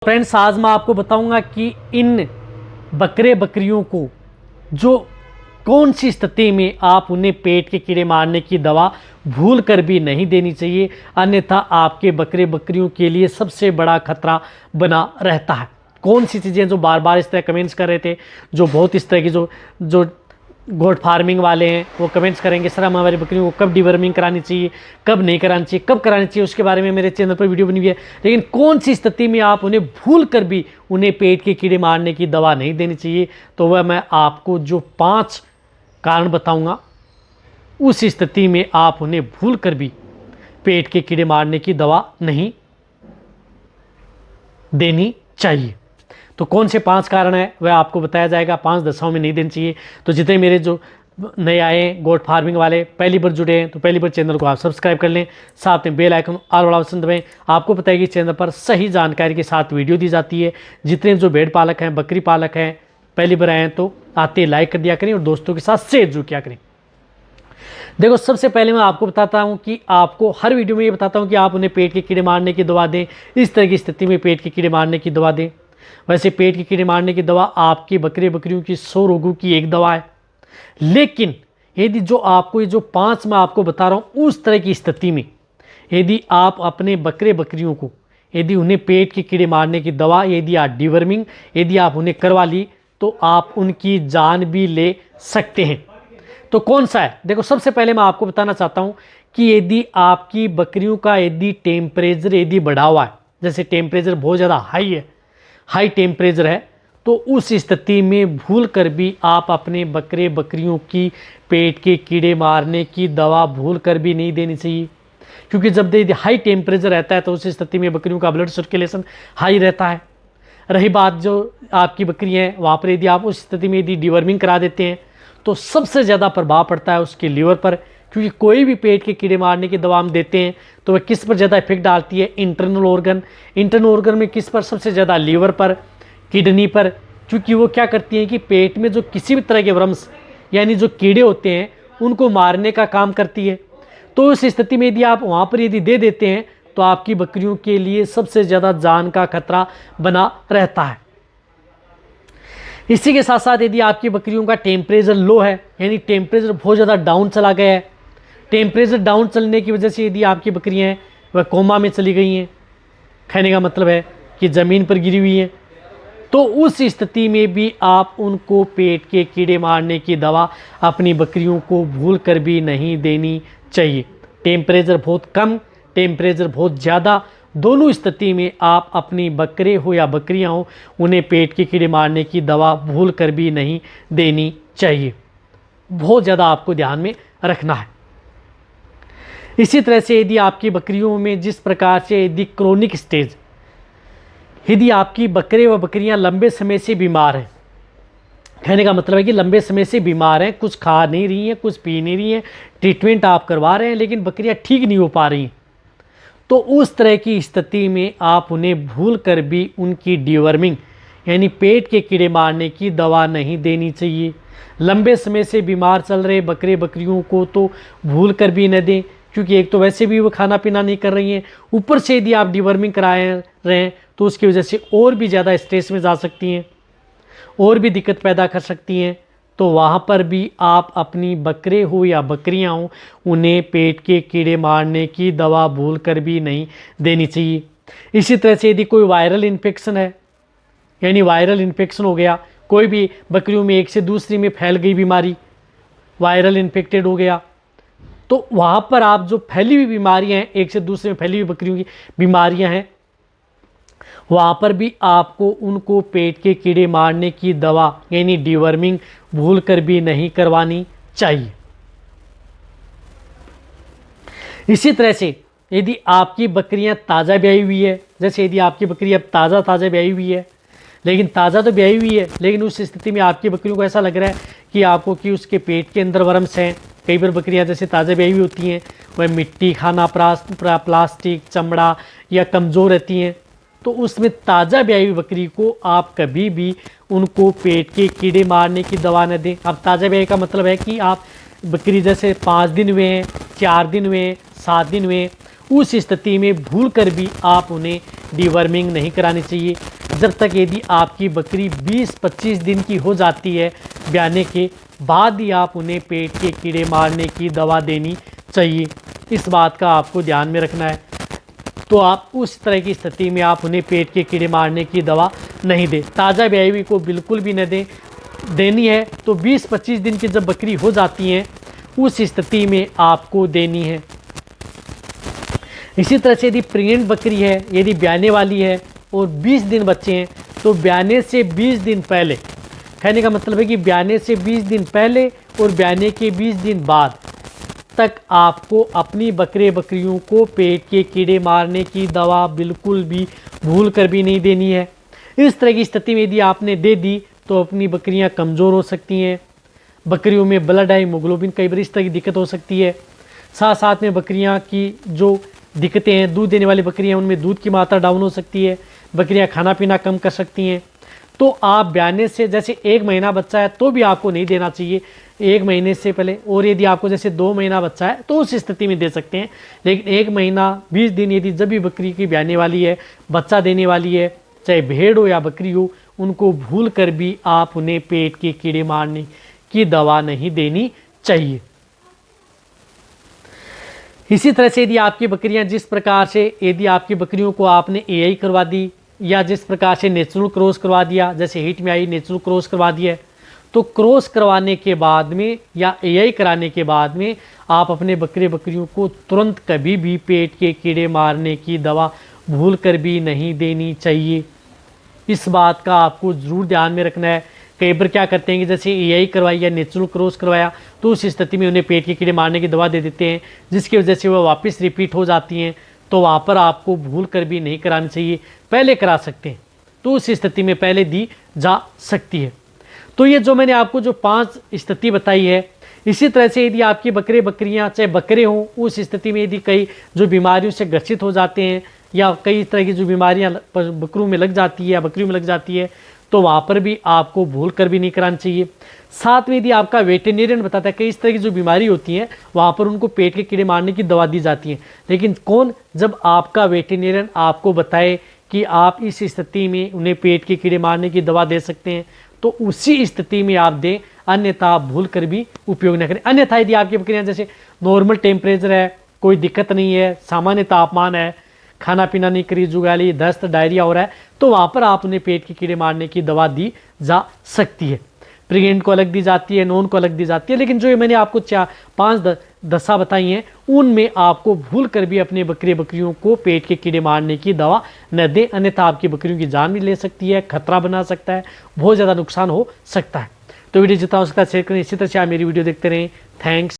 Friends, आज मैं आपको बताऊंगा कि इन बकरे बकरियों को जो कौन सी स्थिति में आप उन्हें पेट के कीड़े मारने की दवा भूल कर भी नहीं देनी चाहिए, अन्यथा आपके बकरे बकरियों के लिए सबसे बड़ा खतरा बना रहता है। कौन सी चीज़ें जो बार बार इस तरह कमेंट्स कर रहे थे, जो बहुत इस तरह की जो गोट फार्मिंग वाले हैं वो कमेंट्स करेंगे, सर हम हमारी बकरियों को कब डिवर्मिंग करानी चाहिए, कब नहीं करानी चाहिए, कब करानी चाहिए, उसके बारे में मेरे चैनल पर वीडियो बनी हुई है। लेकिन कौन सी स्थिति में आप उन्हें भूल कर भी उन्हें पेट के कीड़े मारने की दवा नहीं देनी चाहिए, तो वह मैं आपको जो 5 कारण बताऊंगा, उस स्थिति में आप उन्हें भूल कर भी पेट के कीड़े मारने की दवा नहीं देनी चाहिए। तो कौन से 5 कारण है वह आपको बताया जाएगा। 5 दशाओं में नहीं देनी चाहिए। तो जितने मेरे जो नए आए हैं गोट फार्मिंग वाले, पहली बार जुड़े हैं, तो पहली बार चैनल को आप सब्सक्राइब कर लें, साथ में बेल आइकन ऑल वाला ऑप्शन दबाएं। आपको पता है कि चैनल पर सही जानकारी के साथ वीडियो दी जाती है। जितने जो भेड़ पालक हैं, बकरी पालक हैं, पहली बार आए हैं तो आते लाइक कर दिया करें और दोस्तों के साथ शेयर जरूर किया करें। देखो, सबसे पहले मैं आपको बताता हूं कि आपको हर वीडियो में ये बताता हूं कि आप उन्हें पेट के कीड़े मारने की दवा दें। इस तरह की स्थिति में पेट के कीड़े मारने की दवा दें। वैसे पेट के कीड़े मारने की दवा आपकी बकरे बकरियों की 100 रोगों की एक दवा है, लेकिन यदि जो आपको ये जो 5 मैं आपको बता रहा हूं, उस तरह की स्थिति में यदि आप अपने बकरे बकरियों को यदि उन्हें पेट के कीड़े मारने की दवा यदि आप डिवर्मिंग यदि आप उन्हें करवा ली, तो आप उनकी जान भी ले सकते हैं। तो कौन सा है? देखो, सबसे पहले मैं आपको बताना चाहता हूं कि यदि आपकी बकरियों का यदि टेम्परेचर यदि बढ़ा हुआ है, जैसे टेम्परेचर बहुत ज़्यादा हाई है, हाई टेम्परेचर है, तो उस स्थिति में भूल कर भी आप अपने बकरे बकरियों की पेट के कीड़े मारने की दवा भूल कर भी नहीं देनी चाहिए। क्योंकि जब यदि हाई टेम्परेचर रहता है तो उस स्थिति में बकरियों का ब्लड सर्कुलेशन हाई रहता है। रही बात जो आपकी बकरी हैं, वहाँ पर यदि आप उस स्थिति में यदि डिवर्मिंग करा देते हैं तो सबसे ज़्यादा प्रभाव पड़ता है उसके लीवर पर। क्योंकि कोई भी पेट के कीड़े मारने की दवा हम देते हैं तो वह किस पर ज़्यादा इफेक्ट डालती है? इंटरनल ऑर्गन में किस पर? सबसे ज़्यादा लीवर पर, किडनी पर। क्योंकि वो क्या करती हैं कि पेट में जो किसी भी तरह के वर्म्स यानी जो कीड़े होते हैं उनको मारने का काम करती है। तो उस स्थिति में यदि आप वहाँ पर यदि दे देते हैं तो आपकी बकरियों के लिए सबसे ज़्यादा जान का खतरा बना रहता है। इसी के साथ साथ यदि आपकी बकरियों का टेम्परेचर लो है, यानी टेम्परेचर बहुत ज़्यादा डाउन चला गया है, टेम्परेचर डाउन चलने की वजह से यदि आपकी बकरियां हैं वह कोमा में चली गई हैं, कहने का मतलब है कि ज़मीन पर गिरी हुई हैं, तो उस स्थिति में भी आप उनको पेट के कीड़े मारने की दवा अपनी बकरियों को भूल कर भी नहीं देनी चाहिए। टेम्परेचर बहुत कम, टेम्परेचर बहुत ज़्यादा, दोनों स्थिति में आप अपनी बकरे हो या बकरियां हो उन्हें पेट के कीड़े मारने की दवा भूल कर भी नहीं देनी चाहिए। बहुत ज़्यादा आपको ध्यान में रखना है। इसी तरह से यदि आपकी बकरियों में जिस प्रकार से यदि क्रोनिक स्टेज, यदि आपकी बकरे व बकरियां लंबे समय से बीमार हैं, कहने का मतलब है कि लंबे समय से बीमार हैं, कुछ खा नहीं रही हैं, कुछ पी नहीं रही हैं, ट्रीटमेंट आप करवा रहे हैं लेकिन बकरियां ठीक नहीं हो पा रही हैं, तो उस तरह की स्थिति में आप उन्हें भूल कर भी उनकी डिवर्मिंग यानी पेट के कीड़े मारने की दवा नहीं देनी चाहिए। लंबे समय से बीमार चल रहे बकरे बकरियों को तो भूल कर भी न दें, क्योंकि एक तो वैसे भी वो खाना पीना नहीं कर रही हैं, ऊपर से यदि आप डिवर्मिंग कराए रहे हैं तो उसकी वजह से और भी ज़्यादा स्ट्रेस में जा सकती हैं, और भी दिक्कत पैदा कर सकती हैं। तो वहाँ पर भी आप अपनी बकरे हो या बकरियाँ हो उन्हें पेट के कीड़े मारने की दवा भूल कर भी नहीं देनी चाहिए। इसी तरह से यदि कोई वायरल इन्फेक्शन है, यानी वायरल इन्फेक्शन हो गया, कोई भी बकरियों में एक से दूसरी में फैल गई बीमारी, वायरल इन्फेक्टेड हो गया, तो वहाँ पर आप जो फैली हुई बीमारियाँ हैं, एक से दूसरे में फैली हुई बकरियों की बीमारियाँ हैं, वहाँ पर भी आपको उनको पेट के कीड़े मारने की दवा यानी डिवर्मिंग भूल कर भी नहीं करवानी चाहिए। इसी तरह से यदि आपकी बकरियां ताज़ा ब्याई हुई है, जैसे यदि आपकी बकरी अब ताज़ा ब्याई हुई है, लेकिन ताज़ा तो ब्याई हुई है, लेकिन उस स्थिति में आपकी बकरियों को ऐसा लग रहा है कि आपको कि उसके पेट के अंदर वर्म्स हैं। कई बार बकरियां जैसे ताज़ा ब्याई हुई होती हैं वह मिट्टी खाना, प्लास्टिक, चमड़ा या कमज़ोर रहती हैं, तो उसमें ताज़ा ब्याई हुई बकरी को आप कभी भी उनको पेट के कीड़े मारने की दवा न दें। अब ताज़ा ब्याई का मतलब है कि आप बकरी जैसे 5 दिन हुए, 4 दिन हुए, 7 दिन हुए, उस स्थिति में भूल कर भी आप उन्हें डीवर्मिंग नहीं करानी चाहिए। जब तक यदि आपकी बकरी 20-25 दिन की हो जाती है ब्याने के बाद ही आप उन्हें पेट के कीड़े मारने की दवा देनी चाहिए। इस बात का आपको ध्यान में रखना है। तो आप उस तरह की स्थिति में आप उन्हें पेट के कीड़े मारने की दवा नहीं दें। ताज़ा ब्याई हुई को बिल्कुल भी न दें। देनी है तो 20-25 दिन की जब बकरी हो जाती हैं उस स्थिति में आपको देनी है। इसी तरह से यदि प्रेग्नेंट बकरी है, यदि ब्याने वाली है और 20 दिन बच्चे हैं तो ब्याने से 20 दिन पहले, कहने का मतलब है कि ब्याने से 20 दिन पहले और ब्याने के 20 दिन बाद तक आपको अपनी बकरियों को पेट के कीड़े मारने की दवा बिल्कुल भी भूल कर भी नहीं देनी है। इस तरह की स्थिति में यदि आपने दे दी तो अपनी बकरियां कमज़ोर हो सकती हैं। बकरियों में ब्लड हीमोग्लोबिन कई बार इस तरह की दिक्कत हो सकती है। साथ साथ में बकरियां की जो दिक्कतें हैं, दूध देने वाली बकरियां उनमें दूध की मात्रा डाउन हो सकती है। बकरियां खाना पीना कम कर सकती हैं। तो आप ब्याने से जैसे 1 महीना बच्चा है तो भी आपको नहीं देना चाहिए 1 महीने से पहले। और यदि आपको जैसे 2 महीना बच्चा है तो उस स्थिति में दे सकते हैं। लेकिन 1 महीना 20 दिन यदि जब भी बकरी की ब्याने वाली है, बच्चा देने वाली है, चाहे भेड़ हो या बकरी हो, उनको भूल कर भी आप उन्हें पेट के कीड़े मारने की दवा नहीं देनी चाहिए। इसी तरह से यदि आपकी बकरियां जिस प्रकार से, यदि आपकी बकरियों को आपने एआई करवा दी या जिस प्रकार से नेचुरल क्रॉस करवा दिया, जैसे हिट में आई नेचुरल क्रॉस करवा दिया है, तो क्रॉस करवाने के बाद में या एआई कराने के बाद में आप अपने बकरियों को तुरंत कभी भी पेट के कीड़े मारने की दवा भूल कर भी नहीं देनी चाहिए। इस बात का आपको ज़रूर ध्यान में रखना है। कई बार क्या करते हैं कि जैसे एआई करवाई या नेचुरल क्रॉस करवाया तो उस स्थिति में उन्हें पेट के कीड़े मारने की दवा दे देते हैं, जिसकी वजह से वह वापस रिपीट हो जाती हैं। तो वहाँ पर आपको भूल कर भी नहीं करानी चाहिए, पहले करा सकते हैं तो उस स्थिति में पहले दी जा सकती है। तो ये जो मैंने आपको जो 5 स्थिति बताई है, इसी तरह से यदि आपकी बकरियां चाहे बकरे हों, उस स्थिति में यदि कई जो बीमारियों से ग्रसित हो जाते हैं या कई तरह की जो बीमारियां बकरों में लग जाती है या बकरियों में लग जाती है, तो वहाँ पर भी आपको भूल कर भी नहीं कराना चाहिए। साथ में यदि आपका वेटेरियन बताता है कि इस तरह की जो बीमारी होती है वहाँ पर उनको पेट के कीड़े मारने की दवा दी जाती है, लेकिन कौन, जब आपका वेटेरियन आपको बताए कि आप इस स्थिति में उन्हें पेट के कीड़े मारने की दवा दे सकते हैं तो उसी स्थिति में आप दें, अन्यथा आप भूल कर भी उपयोग न करें। अन्यथा यदि आपकी बकरियां जैसे नॉर्मल टेम्परेचर है, कोई दिक्कत नहीं है, सामान्य तापमान है, खाना पीना नहीं करी, जुगाली, दस्त, डायरिया हो रहा है, तो वहाँ पर आप उन्हें पेट के कीड़े मारने की दवा दी जा सकती है। प्रेग्नेंट को अलग दी जाती है, नॉन को अलग दी जाती है, लेकिन जो मैंने आपको 5 दशा बताई हैं उनमें आपको भूल कर भी अपने बकरियों को पेट के कीड़े मारने की दवा न दें, अन्यथा आपकी बकरियों की जान भी ले सकती है, खतरा बना सकता है, बहुत ज़्यादा नुकसान हो सकता है। तो वीडियो जितना हो सकता है शेयर करें। इसी तरह से आप मेरी वीडियो देखते रहें। थैंक्स।